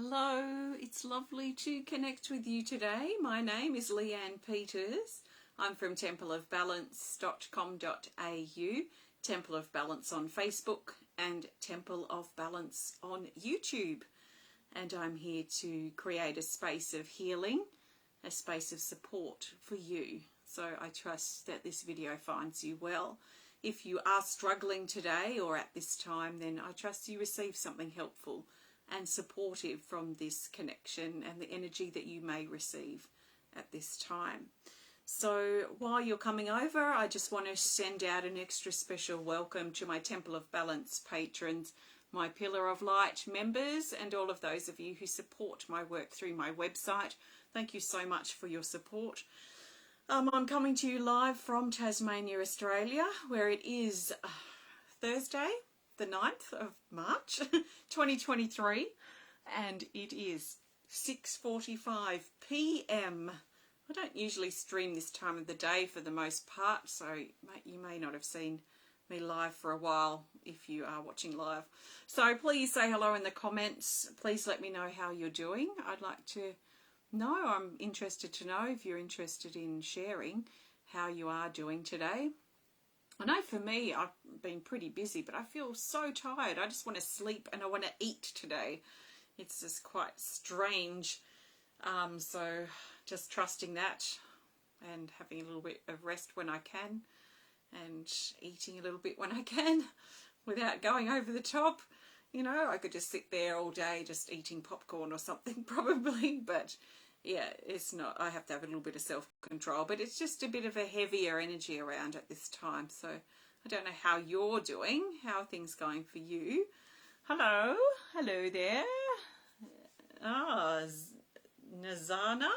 Hello, it's lovely to connect with you today. My name is Leanne Peters. I'm from templeofbalance.com.au, Temple of Balance on Facebook and Temple of Balance on YouTube. And I'm here to create a space of healing, a space of support for you. So I trust that this video finds you well. If you are struggling today or at this time, then I trust you receive something helpful and supportive from this connection and the energy that you may receive at this time. So while you're coming over, I just want to send out an extra special welcome to my Temple of Balance patrons, my Pillar of Light members, and all of those of you who support my work through my website. Thank you so much for your support. I'm coming to you live from Tasmania, Australia, where it is Thursday, the 9th of March 2023, and it is 6:45 p.m. I don't usually stream this time of the day for the most part, so you may not have seen me live for a while if you are watching live. So please say hello in the comments. Please let me know how you're doing. I'd like to know, I'm interested to know if you're interested in sharing how you are doing today. I know for me, I've been pretty busy, but I feel so tired. I just want to sleep and I want to eat today. It's just quite strange. So just trusting that and having a little bit of rest when I can and eating a little bit when I can without going over the top. You know, I could just sit there all day just eating popcorn or something probably, but yeah, it's not. I have to have a little bit of self-control, but it's just a bit of a heavier energy around at this time. So I don't know how you're doing. How are things going for you? Hello there. Nazana.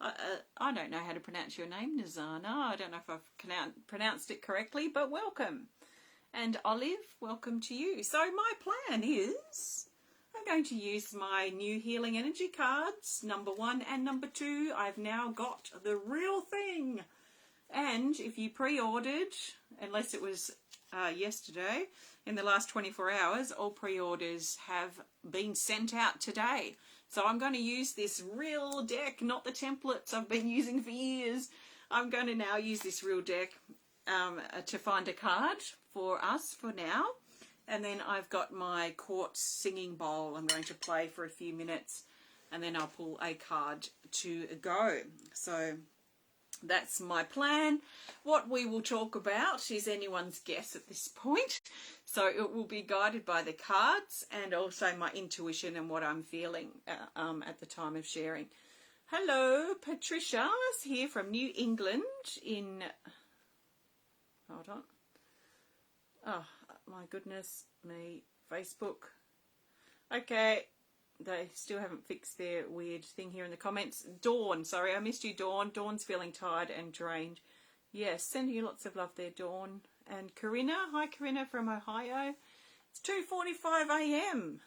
I don't know how to pronounce your name, Nazana. I don't know if I've pronounced it correctly, but welcome. And Olive, welcome to you. So my plan is I'm going to use my new healing energy cards, number 1 and number 2. I've now got the real thing. And if you pre-ordered, unless it was yesterday, in the last 24 hours, all pre-orders have been sent out today. So I'm going to use this real deck, not the templates I've been using for years. I'm going to now use this real deck to find a card for us for now. And then I've got my quartz singing bowl I'm going to play for a few minutes, and then I'll pull a card to go. So that's my plan. What we will talk about is anyone's guess at this point. So it will be guided by the cards and also my intuition and what I'm feeling at the time of sharing. Hello, Patricia's here from New England in... Hold on. Oh, my goodness me. Facebook. Okay. They still haven't fixed their weird thing here in the comments. Dawn. Sorry, I missed you, Dawn. Dawn's feeling tired and drained. Yes, sending you lots of love there, Dawn. And Corinna. Hi, Corinna from Ohio. It's 2:45 a.m.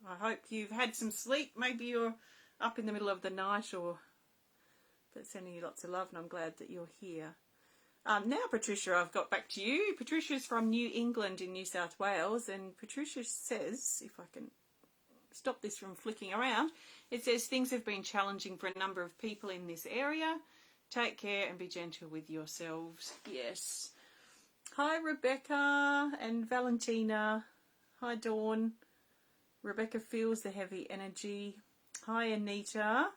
I hope you've had some sleep. Maybe you're up in the middle of the night but sending you lots of love, and I'm glad that you're here. Now, Patricia, I've got back to you. Patricia's from New England in New South Wales, and Patricia says, if I can stop this from flicking around, it says things have been challenging for a number of people in this area. Take care and be gentle with yourselves. Yes. Hi, Rebecca and Valentina. Hi, Dawn. Rebecca feels the heavy energy. Hi, Anita.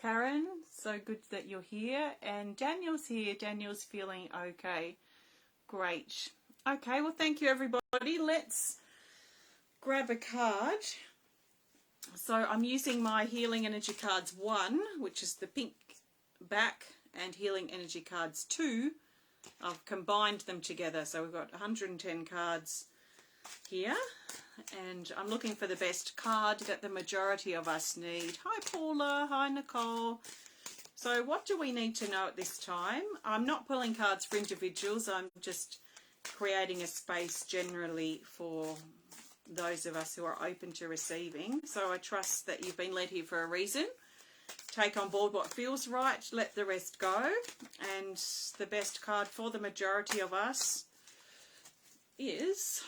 Karen, so good that you're here. And Daniel's here. Daniel's feeling okay. Great. Okay, well, thank you, everybody. Let's grab a card. So I'm using my Healing Energy Cards 1, which is the pink back, and Healing Energy Cards 2. I've combined them together. So we've got 110 cards here. And I'm looking for the best card that the majority of us need. Hi, Paula. Hi, Nicole. So what do we need to know at this time? I'm not pulling cards for individuals. I'm just creating a space generally for those of us who are open to receiving. So I trust that you've been led here for a reason. Take on board what feels right. Let the rest go. And the best card for the majority of us is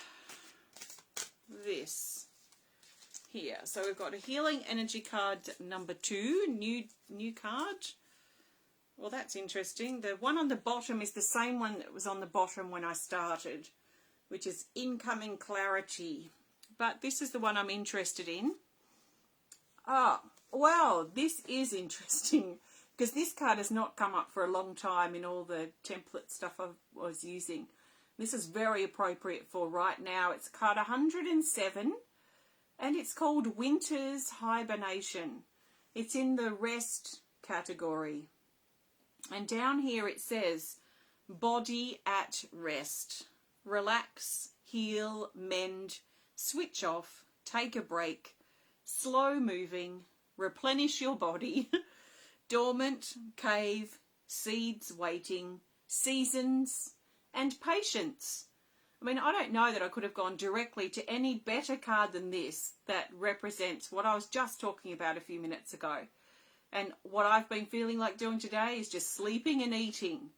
this. here. So we've got a healing energy card number 2, new card. Well, that's interesting. The one on the bottom is the same one that was on the bottom when I started, which is incoming clarity. But this is the one I'm interested in. Oh, wow, this is interesting because this card has not come up for a long time in all the template stuff I was using. This is very appropriate for right now. It's card 107 and it's called Winter's Hibernation. It's in the rest category. And down here it says, body at rest. Relax, heal, mend, switch off, take a break, slow moving, replenish your body, dormant, cave, seeds waiting, seasons, and patience. I mean, I don't know that I could have gone directly to any better card than this that represents what I was just talking about a few minutes ago. And what I've been feeling like doing today is just sleeping and eating.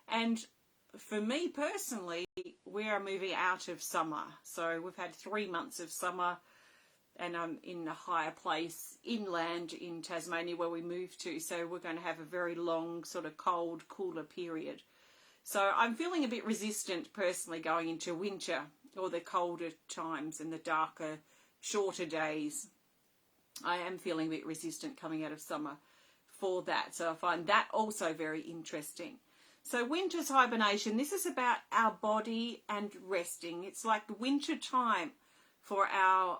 And for me personally, we are moving out of summer. So we've had 3 months of summer and I'm in a higher place inland in Tasmania where we moved to. So we're going to have a very long sort of cold, cooler period. So I'm feeling a bit resistant personally going into winter or the colder times and the darker, shorter days. I am feeling a bit resistant coming out of summer for that. So I find that also very interesting. So winter's hibernation, this is about our body and resting. It's like winter time for our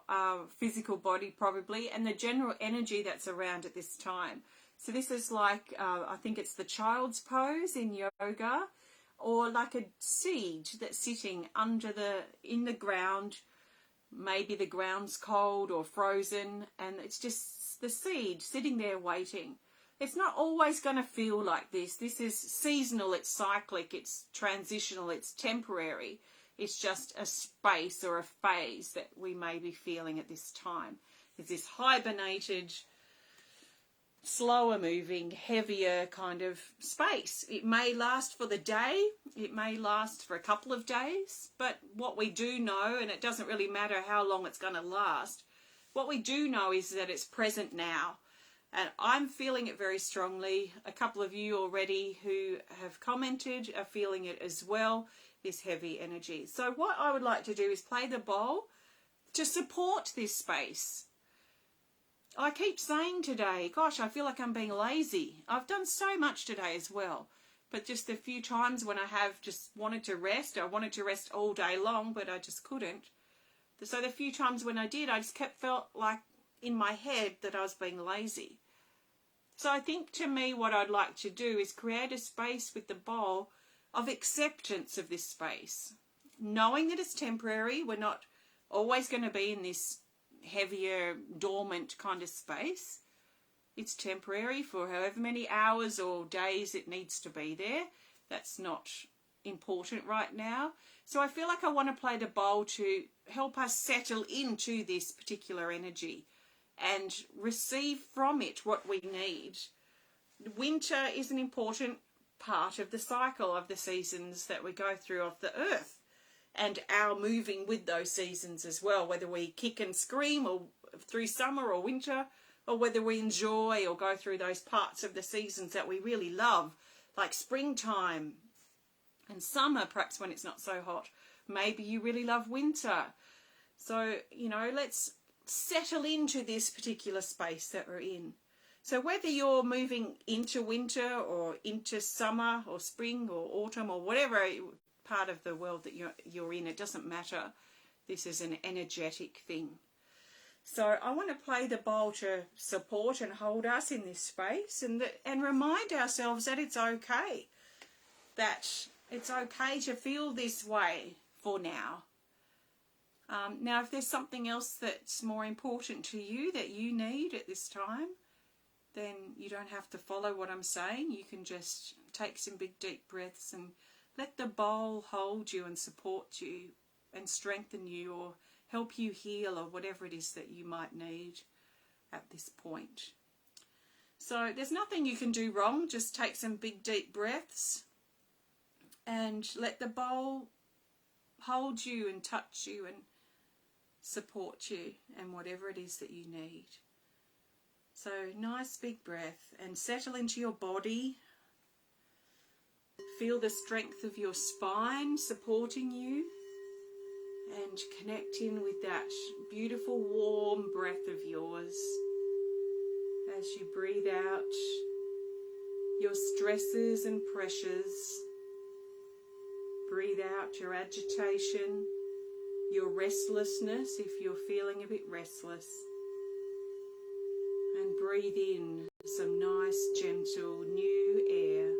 physical body probably and the general energy that's around at this time. So this is like, I think it's the child's pose in yoga or like a seed that's sitting in the ground. Maybe the ground's cold or frozen and it's just the seed sitting there waiting. It's not always going to feel like this. This is seasonal, it's cyclic, it's transitional, it's temporary. It's just a space or a phase that we may be feeling at this time. It's this hibernated, slower moving, heavier kind of space. It may last for the day, it may last for a couple of days, but what we do know, and it doesn't really matter how long it's going to last, what we do know is that it's present now. And I'm feeling it very strongly. A couple of you already who have commented are feeling it as well, this heavy energy. So what I would like to do is play the bowl to support this space. I keep saying today, gosh, I feel like I'm being lazy. I've done so much today as well. But just the few times when I have just wanted to rest, I wanted to rest all day long, but I just couldn't. So the few times when I did, I just felt like in my head that I was being lazy. So I think to me what I'd like to do is create a space with the bowl of acceptance of this space. Knowing that it's temporary, we're not always going to be in this heavier, dormant kind of space. It's temporary for however many hours or days it needs to be there. That's not important right now. So I feel like I want to play the bowl to help us settle into this particular energy and receive from it what we need. Winter is an important part of the cycle of the seasons that we go through of the earth and our moving with those seasons as well, whether we kick and scream or through summer or winter, or whether we enjoy or go through those parts of the seasons that we really love, like springtime and summer, perhaps when it's not so hot. Maybe you really love winter. So, let's settle into this particular space that we're in. So whether you're moving into winter or into summer or spring or autumn or whatever part of the world that you're in, it doesn't matter. This is an energetic thing. So I want to play the bowl to support and hold us in this space and remind ourselves that it's okay. That it's okay to feel this way for now. Now, if there's something else that's more important to you that you need at this time, then you don't have to follow what I'm saying. You can just take some big deep breaths and let the bowl hold you and support you and strengthen you or help you heal or whatever it is that you might need at this point. So there's nothing you can do wrong. Just take some big deep breaths and let the bowl hold you and touch you and support you and whatever it is that you need. So nice big breath and settle into your body. Feel the strength of your spine supporting you and connect in with that beautiful warm breath of yours as you breathe out your stresses and pressures. Breathe out your agitation, your restlessness if you're feeling a bit restless. And breathe in some nice, gentle, new air.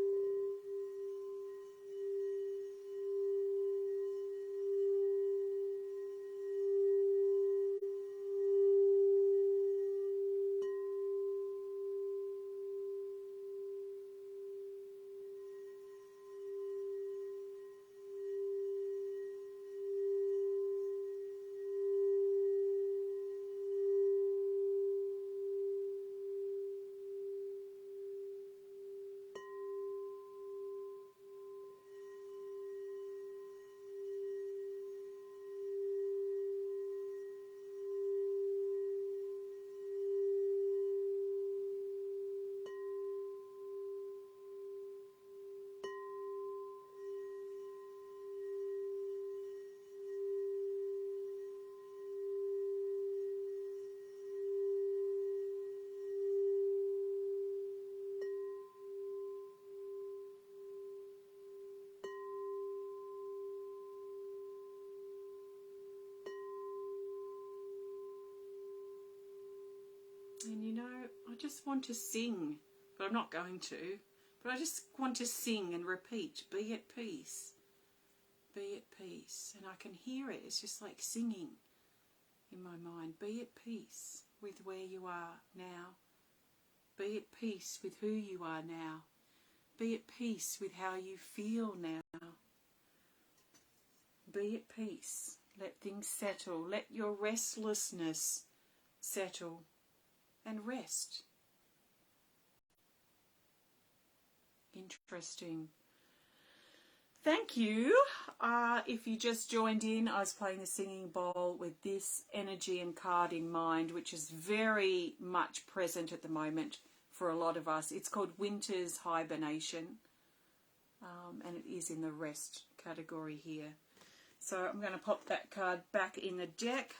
And you know, I just want to sing, but I'm not going to. But I just want to sing and repeat, be at peace, be at peace. And I can hear it, it's just like singing in my mind. Be at peace with where you are now. Be at peace with who you are now. Be at peace with how you feel now. Be at peace. Let things settle. Let your restlessness settle and rest. Interesting. Thank you. If you just joined in, I was playing the singing bowl with this energy and card in mind, which is very much present at the moment for a lot of us. It's called Winter's Hibernation, and it is in the rest category here. So I'm going to pop that card back in the deck,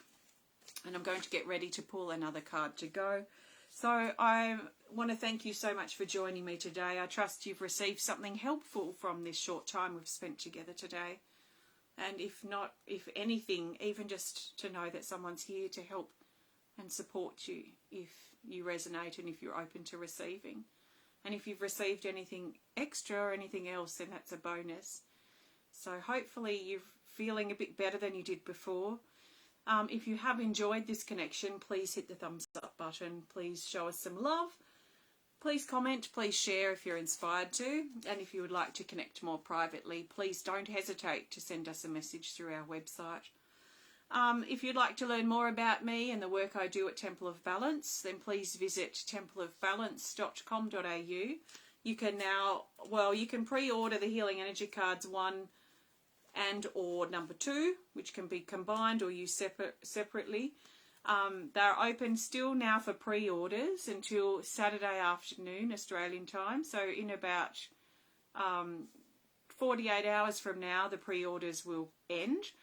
and I'm going to get ready to pull another card to go. So I want to thank you so much for joining me today. I trust you've received something helpful from this short time we've spent together today. And if not, if anything, even just to know that someone's here to help and support you if you resonate and if you're open to receiving. And if you've received anything extra or anything else, then that's a bonus. So hopefully you're feeling a bit better than you did before. If you have enjoyed this connection, please hit the thumbs up button. Please show us some love. Please comment, please share if you're inspired to. And if you would like to connect more privately, please don't hesitate to send us a message through our website. If you'd like to learn more about me and the work I do at Temple of Balance, then please visit templeofbalance.com.au. You can now, you can pre-order the Healing Energy Cards 1 and or number 2, which can be combined or used separately. They're open still now for pre-orders until Saturday afternoon Australian time, so in about 48 hours from now the pre-orders will end,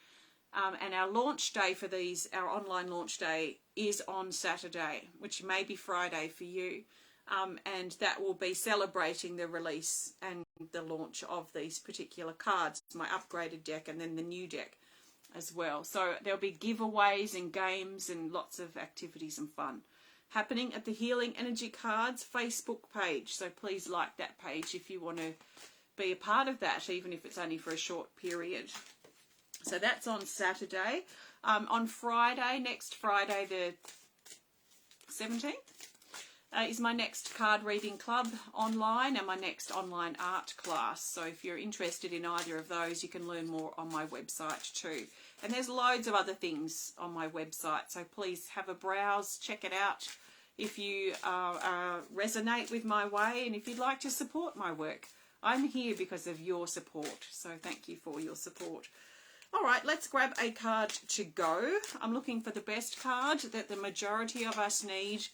and our launch day for these, our online launch day, is on Saturday, which may be Friday for you. And that will be celebrating the release and the launch of these particular cards, my upgraded deck and then the new deck as well. So there'll be giveaways and games and lots of activities and fun happening at the Healing Energy Cards Facebook page. So please like that page if you want to be a part of that, even if it's only for a short period. So that's on Saturday. On Friday, next Friday the 17th, is my next card reading club online and my next online art class. So if you're interested in either of those, you can learn more on my website too. And there's loads of other things on my website, so please have a browse, check it out if you resonate with my way, and if you'd like to support my work. I'm here because of your support, so thank you for your support. All right, let's grab a card to go. I'm looking for the best card that the majority of us need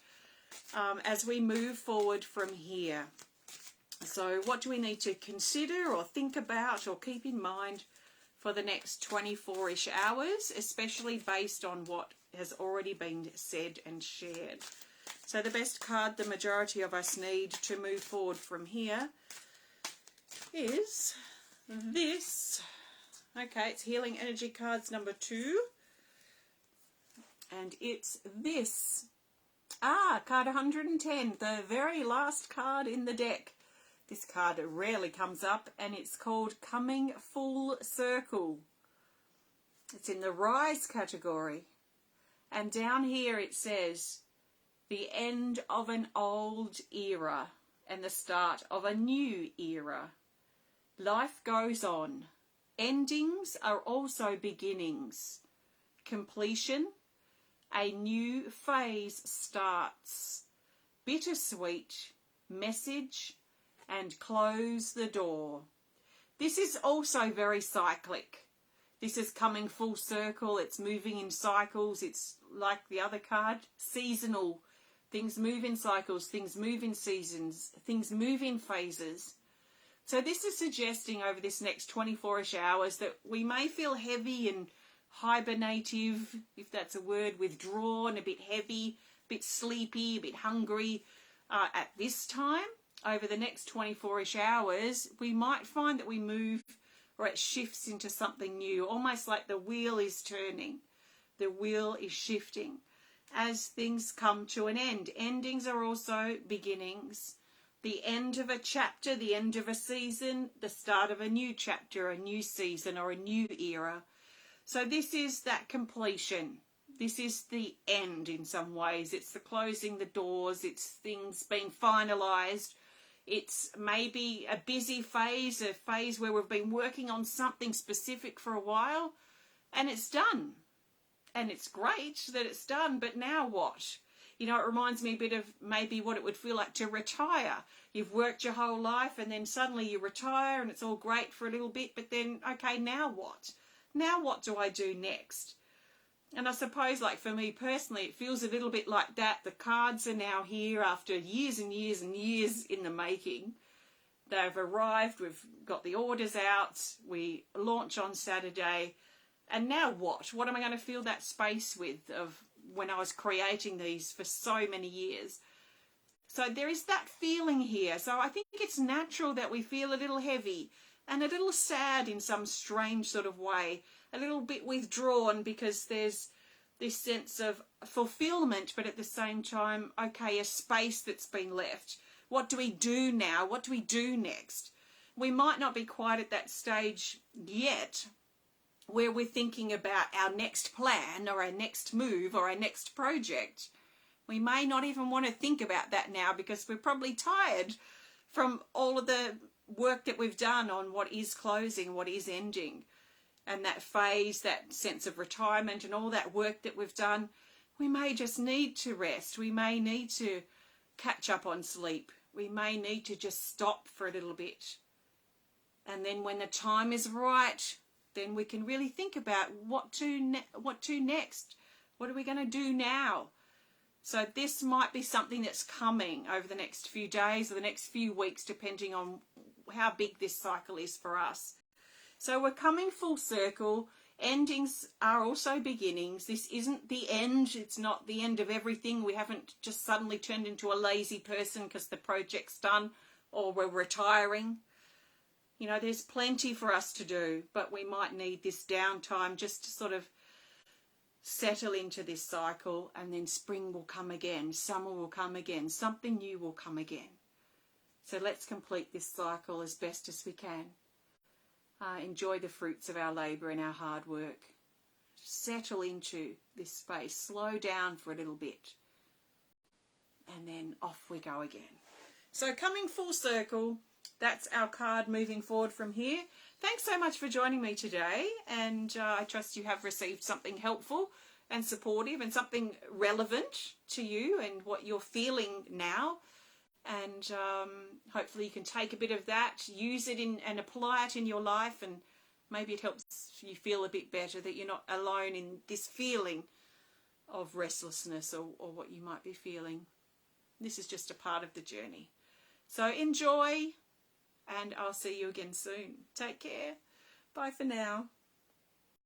as we move forward from here. So what do we need to consider or think about or keep in mind for the next 24-ish hours, especially based on what has already been said and shared? So the best card the majority of us need to move forward from here is this. Okay, it's Healing Energy Cards number 2. And it's this. Card 110, the very last card in the deck. This card rarely comes up, and it's called Coming Full Circle. It's in the Rise category. And down here it says, the end of an old era and the start of a new era. Life goes on. Endings are also beginnings. Completion, a new phase starts. Bittersweet, message, and close the door. This is also very cyclic. This is coming full circle. It's moving in cycles. It's like the other card, seasonal. Things move in cycles. Things move in seasons. Things move in phases. So this is suggesting over this next 24-ish hours that we may feel heavy and hibernative, if that's a word, withdrawn, a bit heavy, a bit sleepy, a bit hungry at this time. Over the next 24-ish hours, we might find that we move or it shifts into something new, almost like the wheel is turning. The wheel is shifting as things come to an end. Endings are also beginnings. The end of a chapter, the end of a season, the start of a new chapter, a new season, or a new era. So this is that completion. This is the end in some ways. It's the closing the doors. It's things being finalised. It's maybe a busy phase, a phase where we've been working on something specific for a while, and it's done. And it's great that it's done, but now what? You know, it reminds me a bit of maybe what it would feel like to retire. You've worked your whole life and then suddenly you retire and it's all great for a little bit, but then, okay, now what? Now what do I do next? And I suppose, like for me personally, it feels a little bit like that. The cards are now here after years and years and years in the making. They've arrived, we've got the orders out, we launch on Saturday. And now what? What am I going to fill that space with of when I was creating these for so many years? So there is that feeling here. So I think it's natural that we feel a little heavy and a little sad in some strange sort of way, a little bit withdrawn because there's this sense of fulfillment, but at the same time, okay, a space that's been left. What do we do now? What do we do next? We might not be quite at that stage yet where we're thinking about our next plan or our next move or our next project. We may not even want to think about that now because we're probably tired from all of the work that we've done on what is closing, what is ending, and that phase, that sense of retirement and all that work that we've done. We may just need to rest. We may need to catch up on sleep. We may need to just stop for a little bit. And then when the time is right, then we can really think about what to next. What are we going to do now? So this might be something that's coming over the next few days or the next few weeks, depending on how big this cycle is for us. So we're coming full circle. Endings are also beginnings. This isn't the end. It's not the end of everything. We haven't just suddenly turned into a lazy person because the project's done or we're retiring. You know, there's plenty for us to do, but we might need this downtime just to sort of settle into this cycle, and then spring will come again, summer will come again, something new will come again. So let's complete this cycle as best as we can. Enjoy the fruits of our labour and our hard work. Settle into this space, slow down for a little bit, and then off we go again. So coming full circle, that's our card moving forward from here. Thanks so much for joining me today, and I trust you have received something helpful and supportive and something relevant to you and what you're feeling now. And hopefully you can take a bit of that, use it and apply it in your life and maybe it helps you feel a bit better that you're not alone in this feeling of restlessness or what you might be feeling. This is just a part of the journey. So enjoy, and I'll see you again soon. Take care. Bye for now.